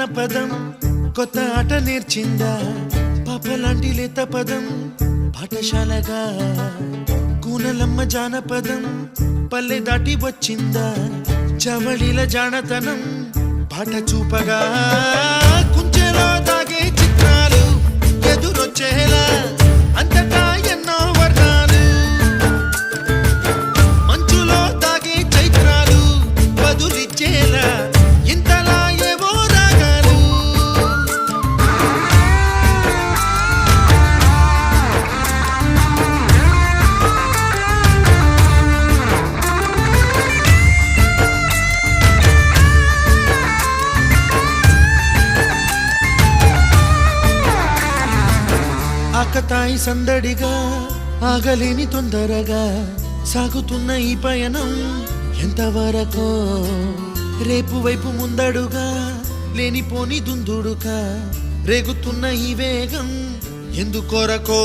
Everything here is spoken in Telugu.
జానపదం కొత్త ఆట నేర్చిందా పాపలాంటి లేత పదం పాఠశాలగా కూనలమ్మ జానపదం పల్లె దాటి వచ్చిందా చవళిల జానతనం పాట చూపగా కుంచెలో దాగే చిత్రాలు ఎదురొచ్చేలా అంతటా ఎన్నో వర్ణాలు మంచులో దాగే చైత్రాలు బదులిచ్చేలా ఇంతలా ఏవో రాగాలు ఆకతాయి సందడిగా ఆగలేని తొందరగా సాగుతున్న ఈ పయనం ఎంతవరకో రేపు వైపు ముందడుగా లేనిపోని దుందుడుగా రేగుతున్న ఈ వేగం ఎందుకొరకో